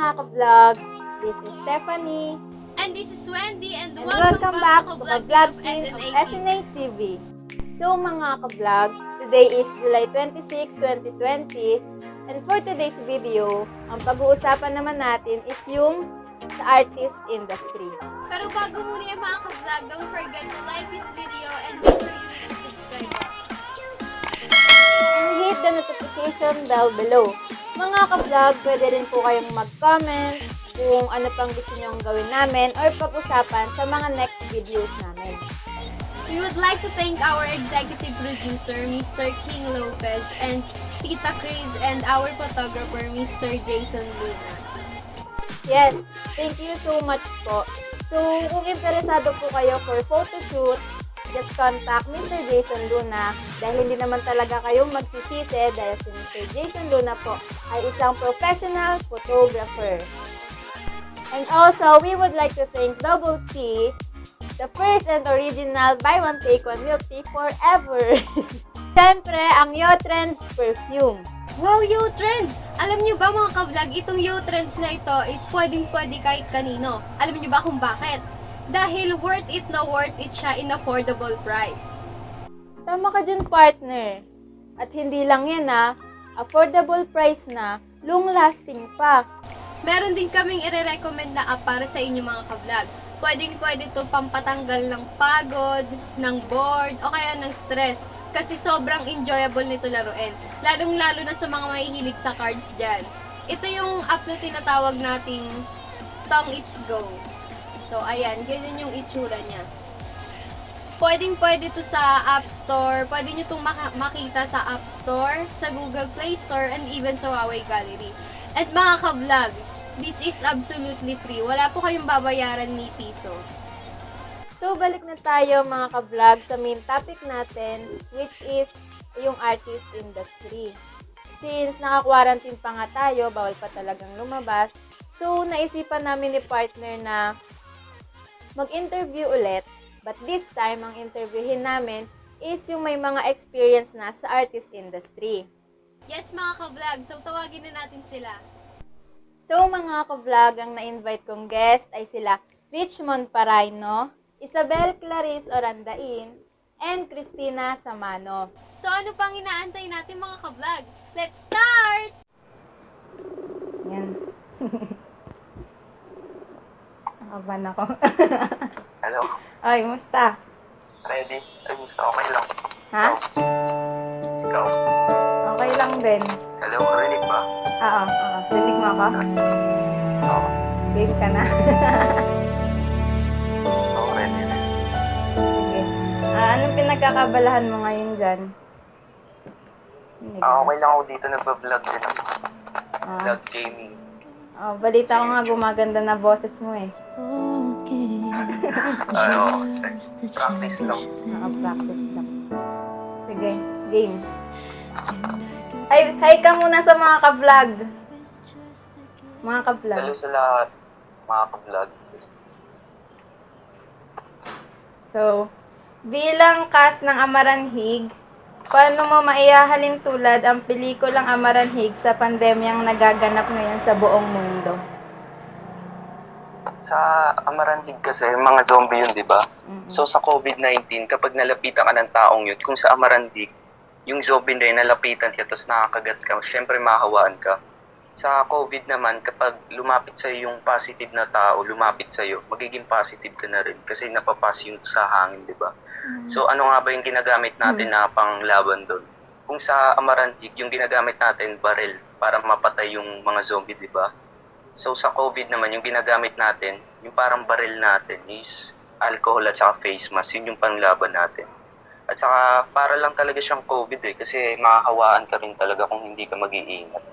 mga ka-vlog, this is Stephanie. And this is Wendy, and Welcome back to the vlog team of SNA TV. So mga ka-vlog, today is July 26, 2020. And for today's video, ang pag-uusapan naman natin is yung sa artist industry. Pero bago muna yung mga ka-vlog, don't forget to like this video and make sure you hit the subscribe button. And hit the notification bell below. Mga ka-vlog, pwede rin po kayong mag-comment kung ano pang gusto nyong gawin namin or pag-usapan sa mga next videos namin. We would like to thank our executive producer, Mr. King Lopez, and Tita Chris, and our photographer, Mr. Jason Luna. Yes, thank you so much po. So, kung interesado po kayo for photoshoot, just contact Mr. Jason Luna dahil hindi naman talaga kayong magsisisi dahil si Mr. Jason Luna po ay isang professional photographer. And also, we would like to thank Double T, the first and original buy one take one milk tea forever. Siyempre, ang Yo-Trends perfume. Wow, Yo-Trends! Alam niyo ba mga ka-vlog, itong Yo-Trends na ito is pwedeng-pwede kahit kanino. Alam niyo ba kung bakit? Dahil worth it na worth it siya in affordable price. Tama ka dyan, partner. At hindi lang yan affordable price na, long-lasting pa. Meron din kaming i-recommend na app para sa inyo mga ka-vlog. Pwedeng-pwede ito pampatanggal ng pagod, ng bored, o kaya ng stress. Kasi sobrang enjoyable nito laruin. Lalong-lalo na sa mga mahihilig sa cards dyan. Ito yung app na tinatawag nating Tong It's Go. So, ayan, ganyan yung itsura niya. Pwedeng-pwede to sa App Store. Pwede nyo itong makita sa App Store, sa Google Play Store, and even sa Huawei Gallery. At mga ka-vlog, this is absolutely free. Wala po kayong babayaran ni piso. So, balik na tayo mga ka-vlog sa main topic natin, which is yung artist industry. Since naka-quarantine pa nga tayo, bawal pa talagang lumabas, so naisipan namin ni partner na mag-interview ulit. But this time, ang interviewin namin is yung may mga experience na sa artist industry. Yes mga ka-vlog, so tawagin na natin sila. So, mga ka-vlog, ang na-invite kong guest ay sila Richmond Paraino, Isabel Clarice Orandain, and Christina Samano. So ano pang inaantay natin mga ka-vlog? Let's start! Yan. Nakaban ako. Hello? Ay, musta? Ready? Ay, gusto okay lang. Ha? Ikaw? Okay lang din. Hello? Rinig ba? Oo. Rinig mo ako? Oo. Game ka na. Oo, ready. Sige. Anong pinagkakabalahan mo ngayon dyan? Okay lang ako dito, nagpa-vlog din ako. Vlog gaming. Balita ko nga gumaganda na boses mo eh. Practice lang. Naka-practice lang. Sige, game. Ay, hi ka muna sa mga ka-vlog. Mga ka-vlog. Hello sa lahat, mga ka-vlog. So, bilang cast ng Amaranhig, paano mo maihahalin tulad ang pelikulang Amaranhig sa pandemyang nagaganap ngayon sa buong mundo? Sa Amaranhig kasi, mga zombie yun, di ba? So sa COVID-19, kapag nalapitan ka ng taong yun, kung sa Amaranhig, yung zombie na yun, nalapitan ka, tapos nakakagat ka, syempre mahawaan ka. Sa COVID naman, kapag lumapit sa'yo yung positive na tao, lumapit sa'yo, magiging positive ka na rin kasi napapas yung sa hangin, di ba? So ano nga ba yung ginagamit natin na panglaban doon? Kung sa Amaranhig, yung ginagamit natin, baril, para mapatay yung mga zombie, di ba? So sa COVID naman, yung ginagamit natin, yung parang baril natin is alcohol at saka face mask, yun yung panglaban natin. At saka para lang talaga siyang COVID kasi makakawaan ka rin talaga kung hindi ka mag-iingat.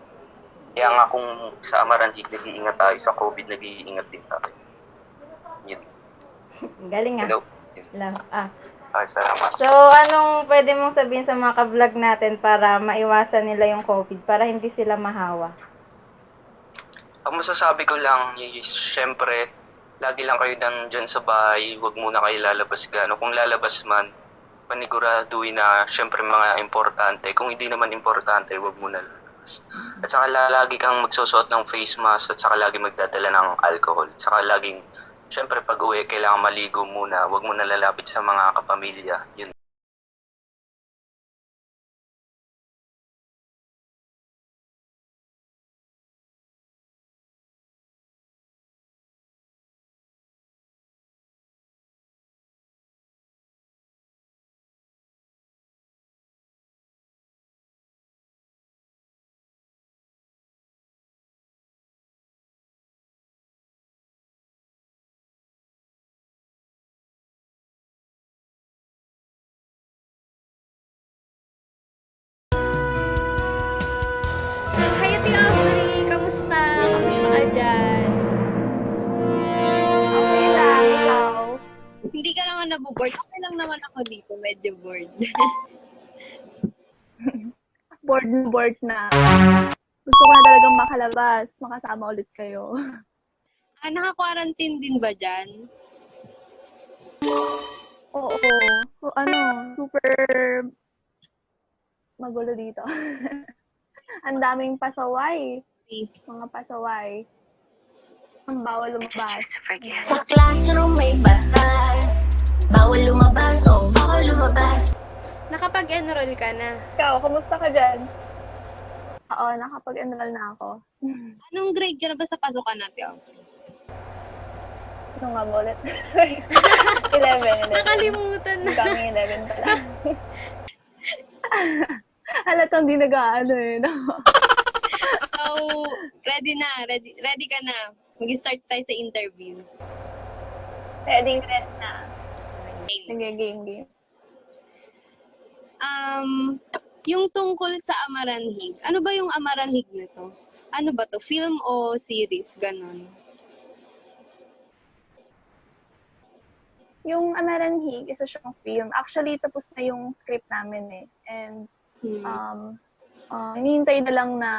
Kaya nga kung sa Amaranhig nag-iingat tayo, sa COVID nag-iingat din tayo. Yun. Galing nga. Hello. Ay, salamat. So, anong pwede mong sabihin sa mga ka-vlog natin para maiwasan nila yung COVID, para hindi sila mahawa? Ang masasabi ko lang is, syempre, lagi lang kayo dyan sa bahay, huwag muna kayo lalabas gano. Kung lalabas man, paniguraduhin na syempre mga importante. Kung hindi naman importante, huwag muna At saka lagi kang magsusuot ng face mask at saka lagi magdadala ng alcohol. At saka laging, syempre pag uwi, kailangan maligo muna. Huwag mo nalalapit sa mga kapamilya. Yun. Hi, Ate Aubrey! Kamusta? Kamusta ka dyan? Okay lang, ikaw. Hindi ka naman naboboard. Okay lang naman ako dito. Medyo bored. Bored na bored na. Gusto ko na talagang makalabas, makasama ulit kayo. Naka-quarantine din ba dyan? Oo. So, super magulo dito. Ang daming pasaway. Mga pasaway. Ang bawal lumabas. Sa classroom may batas. Bawal lumabas, bawal lumabas. Nakapag-enroll ka na. Ikaw, kumusta ka dyan? Oo, nakapag-enroll na ako. Anong grade ka na ba sa pasukan natin? Ano nga ba ulit? 11. Nakalimutan na. Coming 11 pala. Halatang di nag-aano eh. No? So, ready na. Ready ka na. Mag-start tayo sa interview. Ready na. Sige, game. Yung tungkol sa Amaranhig. Ano ba yung Amaranhig na to? Ano ba to? Film o series? Ganon. Yung Amaranhig, isa siyang film. Actually, tapos na yung script namin eh. And hinihintay na lang na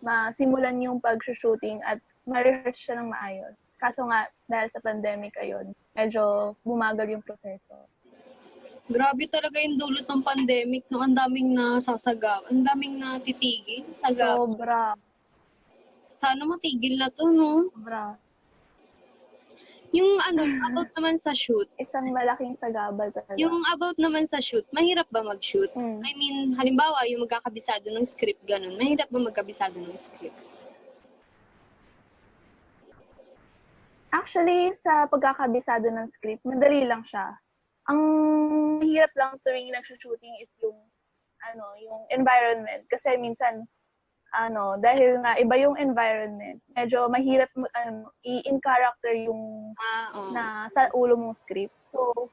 masimulan yung pag-shooting at ma-rehearse siya ng maayos. Kaso nga, dahil sa pandemic ayun, medyo bumagal yung proseso. Grabe talaga yung dulot ng pandemic, no? Ang daming nasasagaw. Ang daming natitigil. Sagaw. Sobra. Sana matigil na to, no? Sobra. Yung about naman sa shoot. Isang malaking sagabal talaga. Yung about naman sa shoot, mahirap ba mag-shoot? Mm. I mean, halimbawa, yung magkakabisado ng script, ganun. Mahirap ba magkabisado ng script? Actually, sa pagkakabisado ng script, madali lang siya. Ang mahirap lang tuwing nag-shooting is yung environment. Kasi minsan, dahil nga iba yung environment, medyo mahirap i-in character yung na sa ulo mong script. So,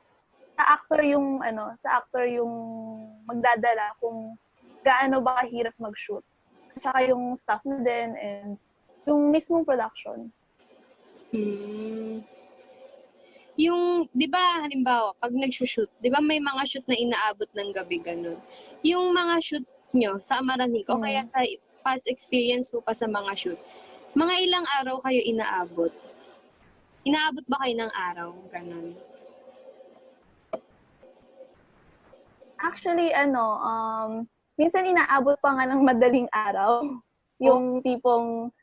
sa actor yung magdadala kung gaano ba kahirap mag-shoot. At saka yung staff na din and yung mismong production. Yung, di ba, halimbawa, pag nag-shoot, di ba may mga shoot na inaabot ng gabi, ganun. Yung mga shoot nyo sa Amaranhig, o kaya sa past experience mo pa sa mga shoot, mga ilang araw kayo inaabot? Inaabot ba kayo ng araw? Ganun. Actually, minsan inaabot pa nga ng madaling araw. Yung tipong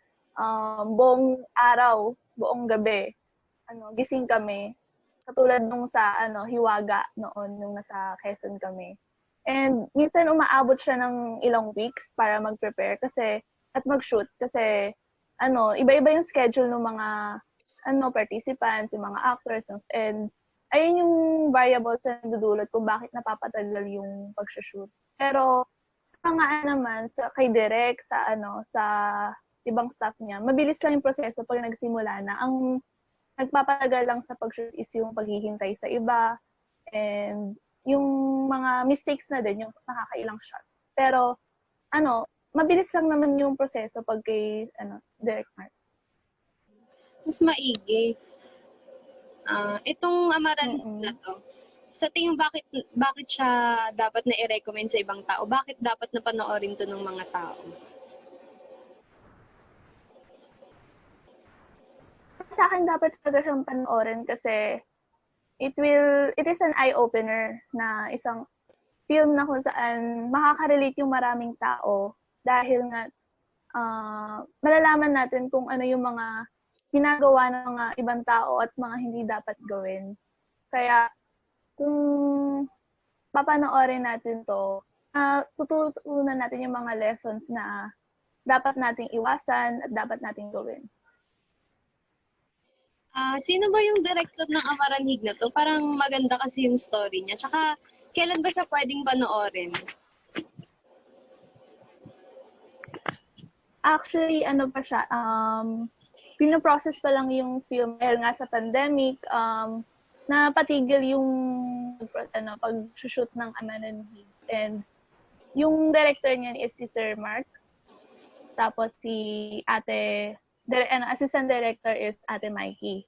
buong araw, buong gabi, gising kami. Katulad nung sa Hiwaga noon, nung nasa Quezon kami. And minsan umaabot siya ng ilang weeks para mag-prepare at mag-shoot kasi iba-iba yung schedule ng mga participants, yung mga actors, and ayun yung variables na nagdudulot kung bakit napapatagal yung pag-shoot. Pero sa mga naman kay Direk sa ibang staff niya, mabilis lang yung proseso pag nagsimula na. Ang nagpapatagal lang sa pag-shoot is yung paghihintay sa iba and yung mga mistakes na din, yung nakakailang shots. Pero, mabilis lang naman yung proseso pag kay, Direct Mark. Mas maigi. Itong Amaranhig na to, sa tingin bakit siya dapat na i-recommend sa ibang tao? Bakit dapat na panoorin to ng mga tao? Sa akin dapat talaga siyang panoorin kasi it is an eye-opener na isang film na kung saan makaka-relate yung maraming tao dahil nga malalaman natin kung ano yung mga ginagawa ng mga ibang tao at mga hindi dapat gawin. Kaya kung papanoorin natin to, tututunan natin yung mga lessons na dapat nating iwasan at dapat nating gawin. Sino ba yung director ng Amaranhig na to? Parang maganda kasi yung story niya. Tsaka, kailan ba siya pwedeng panoorin? Actually, ano pa siya, pinoprocess pa lang yung film dahil nga sa pandemic, napatigil yung pag-shoot ng Amaranhig. And yung director niyan is si Sir Mark. Tapos si assistant director is Ate Mikey.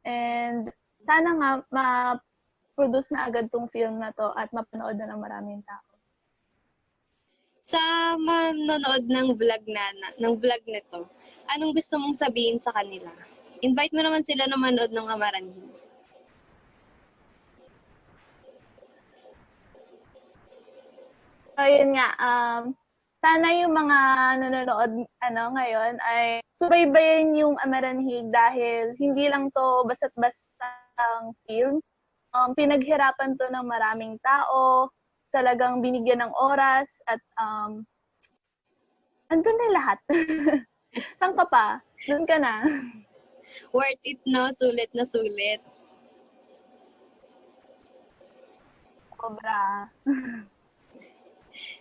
And sana nga ma-produce na agad tong film na to at mapanood na ng maraming tao. Sa manonood ng vlog nito, anong gusto mong sabihin sa kanila? Invite mo naman sila na manood ng Amaranhig. So, yun nga, sana yung mga nanonood ngayon ay subaybayan yung Amaranhig dahil hindi lang to basta't-bastang film. Pinaghirapan to ng maraming tao, talagang binigyan ng oras at andun na lahat. Saan ka pa? Doon ka na. Worth it, no? Sulit na sulit. Sobra.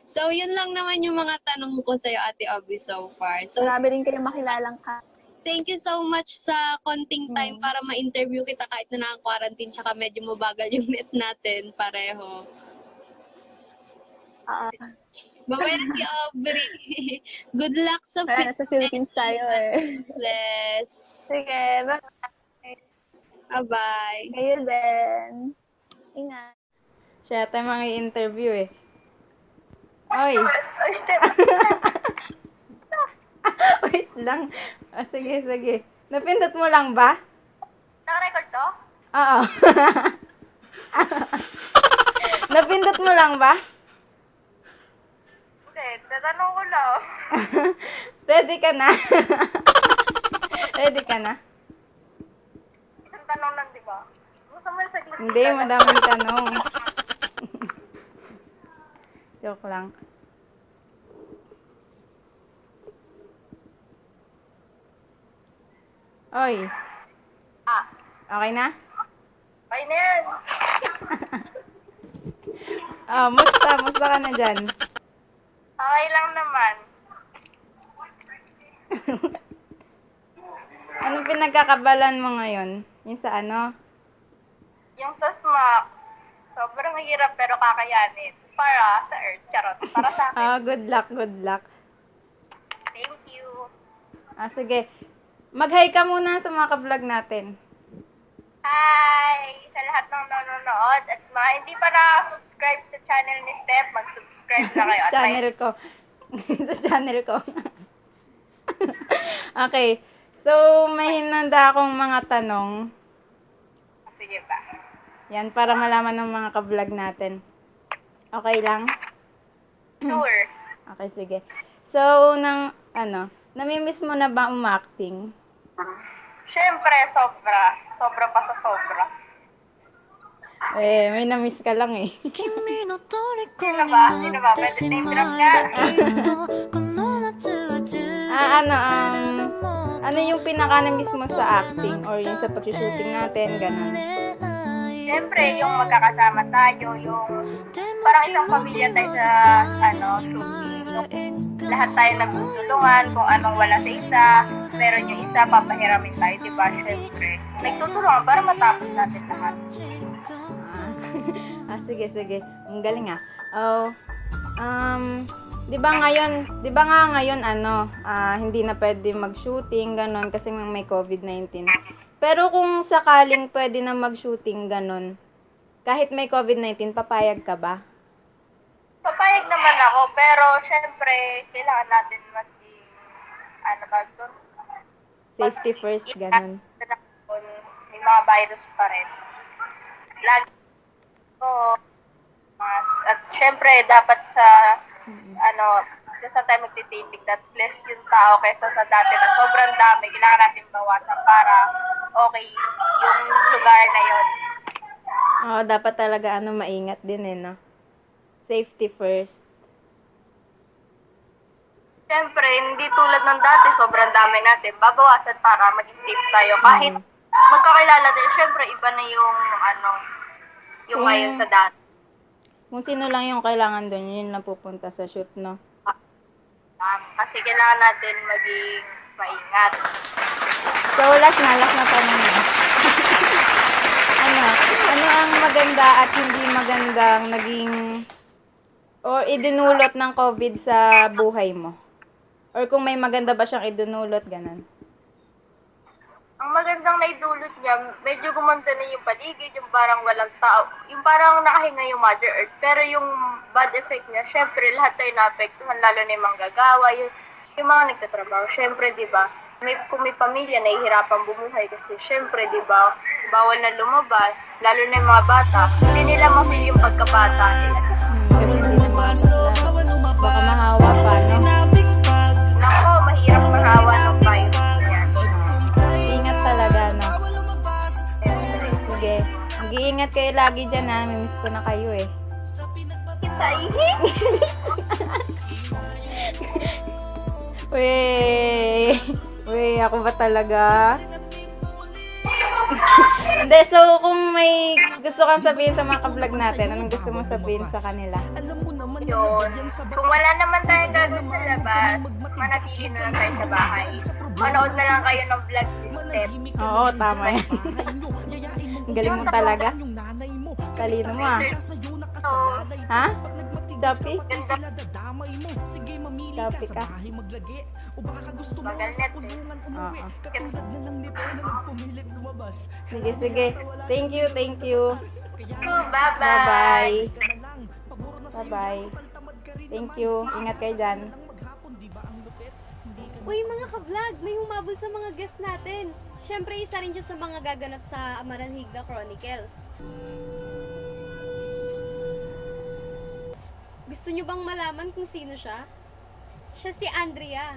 So, yun lang naman yung mga tanong ko sa'yo, Ate Aubrey, so far. So, Marami rin kayo makilalang ka. thank you so much sa konting time para ma-interview kita kahit na naka-quarantine tsaka medyo mabagal yung net natin pareho. Bye-bye, Ate Aubrey. Good luck sa Kaya nasa Philippines tayo eh. fitness. Sige, bye. Bye-bye. Kayo din. Ingat. Siya tayo mga interview eh. Oy! Ay, step. Wait lang. Sige, sige. Napindot mo lang ba? Naka-record to? Oo. Napindot mo lang ba? Hindi, tatanong ko lang. Ready ka na? Ready ka na? Isang tanong lang, di ba? Gusto mo sa gilid? Hindi, madaming tanong. Joke lang. Oy. Okay na? Okay na yan. Musta ka na dyan? Okay lang naman. Anong pinagkakabalan mo ngayon? Yung sa ano? Yung sa SMAX, sobrang hirap pero kakayanin. Para sa Earth. Charot. Para sa akin. Good luck, good luck. Thank you. Sige. Mag-hi ka muna sa mga ka-vlog natin. Hi! Sa lahat ng nanonood at mga hindi pa nakasubscribe sa channel ni Steph, mag-subscribe na kayo. At Channel ko. Sa channel ko. Okay. So, may hinanda akong mga tanong. Sige pa. Yan, para malaman ng mga ka-vlog natin. Okay lang? Sure. Okay, sige. So, namimiss mo na ba umacting? Siyempre, sobra. Sobra pa sa sobra. May namiss ka lang eh. Sino ba? Sino ba? Pwede name drop niya? Ano yung pinaka-namiss mo sa acting or yung sa pag-shooting natin, ganun? Siyempre, yung magkakasama tayo, yung parang isang pamilya tayo sa, shooting. Yung lahat tayo nagtutulungan kung anong wala sa isa, meron yung isa, papahiramin tayo, diba? Siyempre, nagtutulungan para matapos natin lahat. Sige. Ang galing ah. Di ba nga ngayon hindi na pwede mag-shooting ganun kasi may COVID-19. Pero kung sakaling pwede na mag-shooting ganun, kahit may COVID-19, papayag ka ba? Papayag naman ako, pero syempre, kailangan natin maging, tawag doon? Safety first, ganun. May mga virus pa rin. Lagi at syempre, dapat sa kasi sa time magtitaping that less yung tao kaysa sa dati na sobrang dami. Kailangan natin bawasan para okay yung lugar na yun. Oo, dapat talaga maingat din no? Safety first. Siyempre, hindi tulad ng dati, sobrang dami natin. Babawasan para maging safe tayo. Kahit magkakilala tayo, siyempre, iba na yung, yung ngayon sa dati. Kung sino lang yung kailangan doon, yun lang pupunta sa shoot, no? Kasi kailangan natin maging maingat. So, last na tanong na. ano ang maganda at hindi magandang naging or idinulot ng COVID sa buhay mo? Or kung may maganda ba siyang idinulot, ganun? Ang magandang naidulot niya, medyo gumanda na yung paligid, yung parang walang tao, yung parang nakahinga yung Mother Earth. Pero yung bad effect niya, syempre lahat tayo naapektuhan, lalo na yung manggagawa, yung mga nagtatrabaho. Syempre, di ba, kung may pamilya, nahihirapan bumuhay kasi syempre, di ba, bawal na lumabas, lalo na yung mga bata, hindi nila ma-feel yung pagkabata nila. Kasi hindi naman baka mahawa pa, no? Nako, mahirap mahawa ng virus yan. Ingat talaga, no? Syempre. Sige. Mag-iingat kayo lagi dyan, ha? Mimiss ko na kayo, eh. Kita ihi. Wey, ako ba talaga? Hindi, so kung may gusto kang sabihin sa mga ka-vlog natin, anong gusto mong sabihin sa kanila? Yun. Kung wala naman tayong gagawin sa labas, manatili na lang tayo sa bahay. Manood na lang kayo ng vlog system. Oo, tama yan. Ang galing mo talaga. Talino mo, ah. So, Ha? Choppy? ganda Choppy ka? maganet eh. Oo. Ganda. Sige. Thank you. So, bye-bye. Bye-bye. Bye-bye. Thank you. Ingat kayo dyan. Uy, mga ka-vlog, may humabol sa mga guests natin. Siyempre, isa rin siya sa mga gaganap sa Amaranhigda Chronicles. Gusto nyo bang malaman kung sino siya? Siya si Andrea.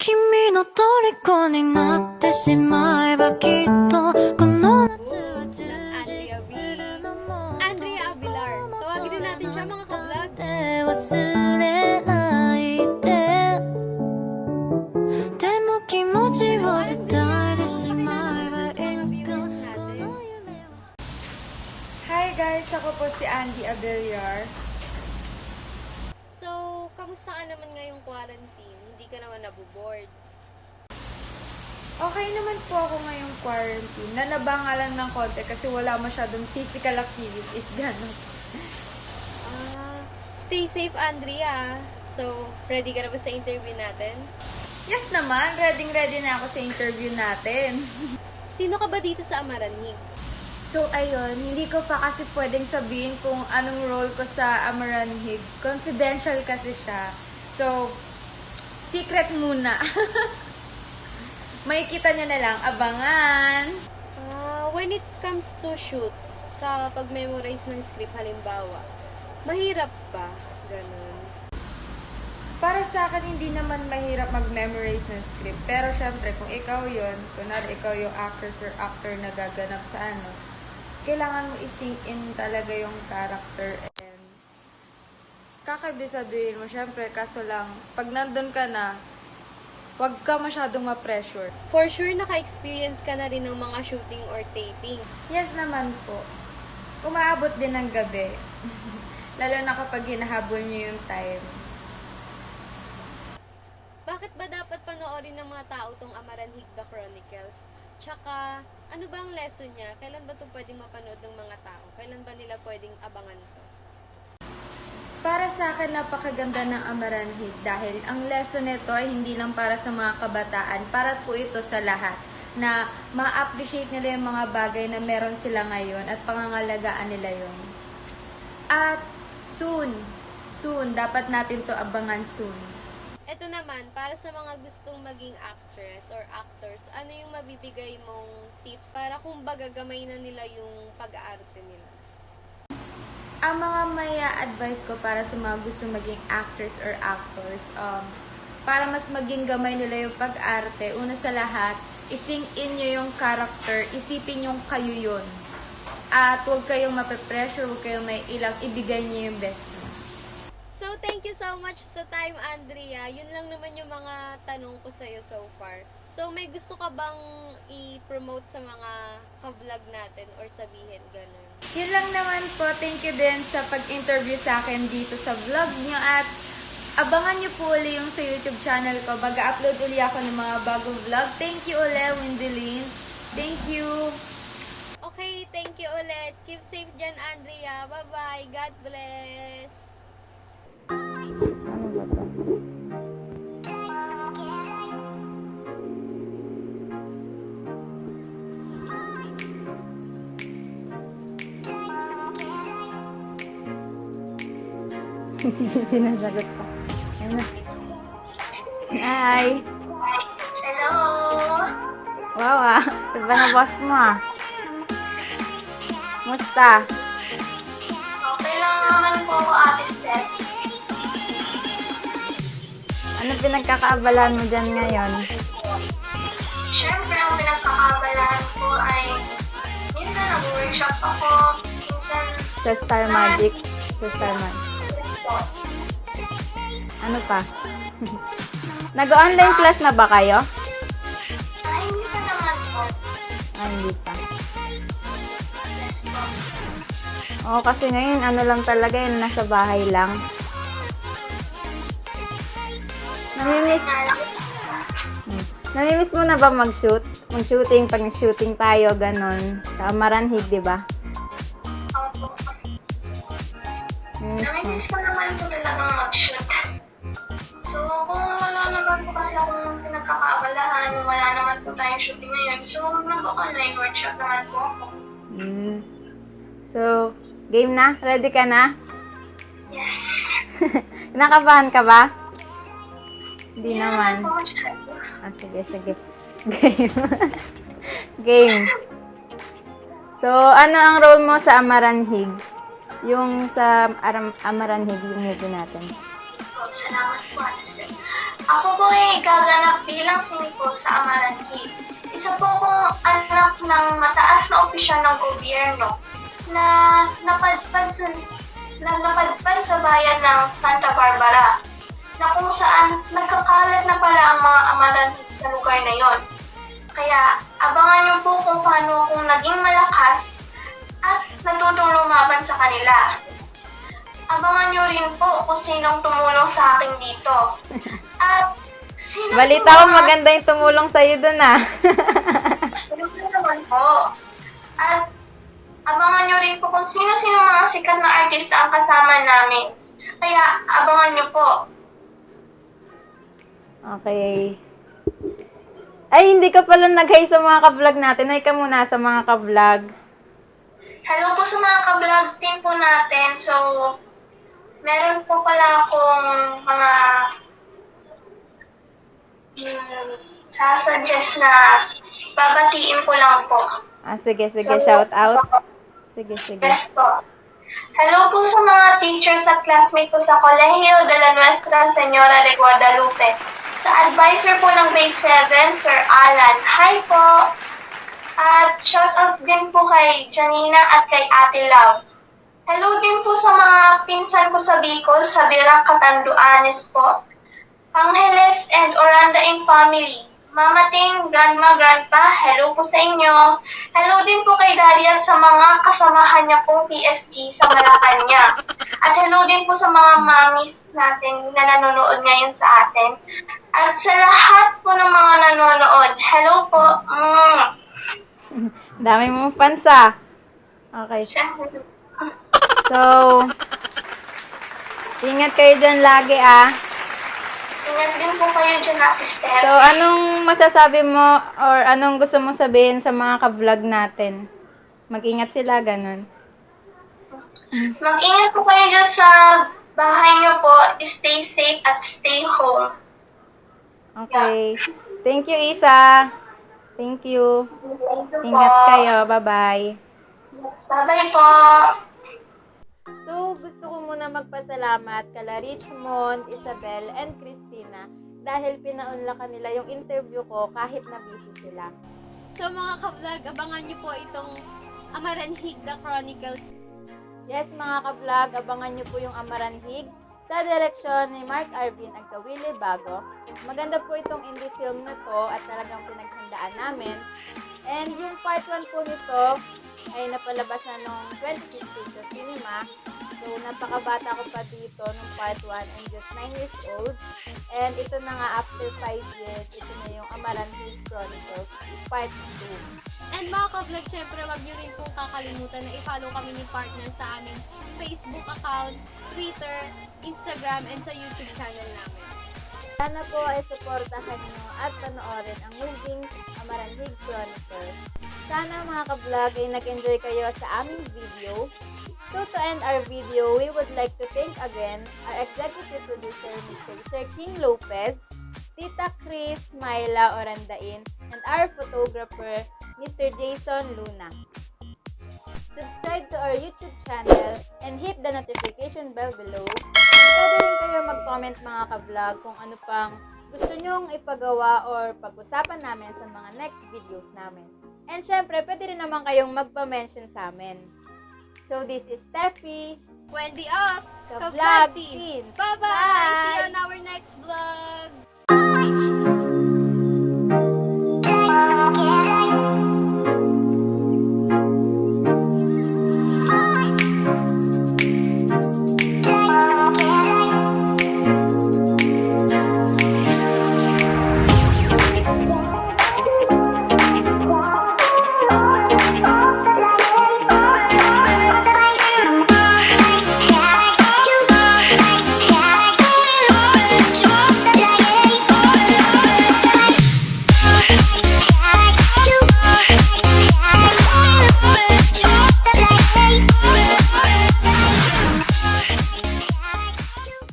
君の虜になってしまえばきっとこの夏は充実するのも Andrea Avilar. Tawagin din natin siya, mga ka-vlog. 忘れないででも気持ちを伝えてしまえばいつかこの夢は Hi guys! Ako po si Andy Abeliar. So, kamusta ka naman ngayong quarantine? Hindi ka naman nabuboard. Okay naman po ako ngayong quarantine. Nanabanga lang ng konti kasi wala masyadong physical activities. Gano'n. Stay safe, Andrea. So, ready ka na ba sa interview natin? Yes naman! Ready na ako sa interview natin. Sino ka ba dito sa Amaranhig? So, ayun, hindi ko pa kasi pwedeng sabihin kung anong role ko sa Amaranhig. Confidential kasi siya. So, secret muna. Makikita nyo na lang, abangan. When it comes to shoot, sa pag-memorize ng script halimbawa, mahirap ba? Ganun. Para sa akin, hindi naman mahirap mag-memorize ng script. Pero syempre, kung ikaw yon, kunwari ikaw yung actress or actor na gaganap sa kailangan mo i-sink in talaga yung character and kakabisaduhin mo. Syempre, kaso lang, pag nandun ka na, huwag ka masyadong ma-pressure. For sure, naka-experience ka na rin ng mga shooting or taping. Yes naman po. Umaabot din ng gabi. Lalo na kapag hinahabol nyo yung time. Bakit ba dapat panoorin ng mga tao tong Amaranhigda Chronicles? Tsaka, ano ba ang lesson niya? Kailan ba ito pwedeng mapanood ng mga tao? Kailan ba nila pwedeng abangan to? Para sa akin, napakaganda ng Amaranhig dahil ang lesson nito ay hindi lang para sa mga kabataan, para po ito sa lahat na ma-appreciate nila yung mga bagay na meron sila ngayon at pangangalagaan nila yun. At soon, dapat natin to abangan soon. Ito naman, para sa mga gustong maging actress or actors, ano yung mabibigay mong tips para kung baga gamay na nila yung pag-aarte nila? Ang mga maya advice ko para sa mga gusto maging actors or actors, para mas maging gamay nila yung pag-arte, una sa lahat, ising in nyo yung character, isipin yung kayo yun. At huwag kayong mape-pressure, huwag kayong may ilang, ibigay nyo yung best nyo. So, thank you so much sa time, Andrea. Yun lang naman yung mga tanong ko sa'yo so far. So, may gusto ka bang i-promote sa mga ka-vlog natin or sabihin ganun? Yun lang naman po. Thank you din sa pag-interview sa akin dito sa vlog nyo. At abangan nyo po uli yung sa YouTube channel ko. Baga-upload uli ako ng mga bagong vlog. Thank you uli, Wendelin. Thank you. Okay, thank you ulit. Keep safe dyan, Andrea. Bye-bye. God bless. Ano ba to? Sinasagot pa. Ayun na. Hi! Hello! Wow ah! Iba na boss mo ah. Musta? Okay lang naman po ako, Ate Steph. Ano pinagkakaabalahan mo dyan ngayon? Siyempre, ang pinagkakabalaan ko ay minsan nag-workshop ako, minsan Sa Star Magic? Sa Star Magic. Ano pa? Nag-online class na ba kayo? hindi pa naman po. Ah, hindi pa. Oo, kasi ngayon, ano lang talaga yun, nasa bahay lang. Namimiss, namimiss mo na ba mag-shoot? Mag-shooting, pag nag-shooting tayo, ganon. Sa Amaranhig, di ba? Namimiss mo. Namimiss ko naman po talagang mag-shoot. So, kung wala naman po kasi akong pinagkakaabalahan, wala naman po tayong shooting ngayon. So, mag-online workshop naman po ako. Mm. So, game na? Ready ka na? Yes. Kinakabahan ka ba? Hindi naman. po masyado. Ah, sige, sige. Game. Game. So, ano ang role mo sa Amaranhig? Yung sa Amaranhig, yung movie natin. Salamat po, Ate Steph. Ako po ay gaganap bilang sinipo sa Amaranhig. Isa po akong anak ng mataas na opisyal ng gobyerno na napadpad sa bayan ng Santa Barbara, na kung saan nagkakalat na pala ang mga Amaranhig sa lugar na yon. Kaya abangan niyo po kung paano akong naging malakas at natutong lumaban sa kanila. Abangan niyo rin po kung sinong tumulong sa akin dito. At sino Balita ko maganda yung tumulong sa'yo dun ah. Ano naman po. At abangan niyo rin po kung sino-sino mga sikat na artista ang kasama namin. Kaya abangan niyo po. Okay. Ay, hindi ka pala nag-hi sa mga ka-vlog natin. Hi ka muna sa mga ka-vlog. Hello po sa mga ka-vlog team po natin. So, meron po pala akong mga sasuggest na babatiin ko lang po. Ah, sige, sige. Shout out. Sige, sige. Yes po. Hello po sa mga teachers at classmate ko sa Colegio de la Nuestra Señora de Guadalupe. Sa advisor po ng grade 7, Sir Alan. Hi po! At shout out din po kay Janina at kay Ate Love. Hello din po sa mga pinsan ko sa Bicol, sa Birang Catanduanes po. Angeles and Oranda in family. Mama Ting, Grandma, Grandpa, hello po sa inyo. Hello din po kay Daddy at sa mga kasamahan niya pong PSG sa Malacanang. At hello din po sa mga mommies natin na nanonood ngayon sa atin. At sa lahat po ng mga nanonood, hello po. Dami mong fans ah. Okay. So, ingat kayo dyan lagi ah. Ingat din po kayo dyan, Ate Steph. So, anong masasabi mo or anong gusto mong sabihin sa mga ka-vlog natin? Mag-ingat sila, ganun. Mag-ingat po kayo dyan sa bahay niyo po. Stay safe at stay home. Okay. Thank you, Isa. Thank you. Thank you Ingat po. kayo. Bye-bye. Bye-bye po. So, gusto ko muna magpasalamat kala Richmond, Isabel, and Christina dahil pinaunlakan nila yung interview ko kahit na busy sila. So mga ka-vlog, abangan nyo po itong Amaranhig The Chronicles. Yes, mga ka-vlog, abangan nyo po yung Amaranhig sa direksyon ni Mark Arvin Agkawili Bago. Maganda po itong indie film na to at talagang pinaghandaan namin. And yung part 1 po nito ay napalabas na noong 2016 sa cinema. So, napakabata ko pa dito nung part 1 and just 9 years old. And ito na nga after 5 years, ito na yung Amaranhig Chronicles part 2. And mga ka-vlog, syempre wag nyo rin pong kakalimutan na i-follow kami ni partner sa aming Facebook account, Twitter, Instagram, and sa YouTube channel namin. Sana po ay suportahan nyo at panoorin ang moving Amaranhig Chronicles. Sana mga ka-vlog ay nag-enjoy kayo sa aming video. So to end our video, we would like to thank again our executive producer, Mr. Sir King Lopez, Tita Chris Myla Orandain, and our photographer, Mr. Jason Luna. Subscribe to our YouTube channel and hit the notification bell below. Pwede rin kayo mag-comment mga ka-vlog kung ano pang gusto nyong ipagawa or pag-usapan namin sa mga next videos namin. And syempre, pwede rin naman kayong magpa-mention sa amin. So this is Steffi, Wendy of Ka-Vlog Ka-Vlog Team. Team. Bye-bye! Bye! See you on our next vlog!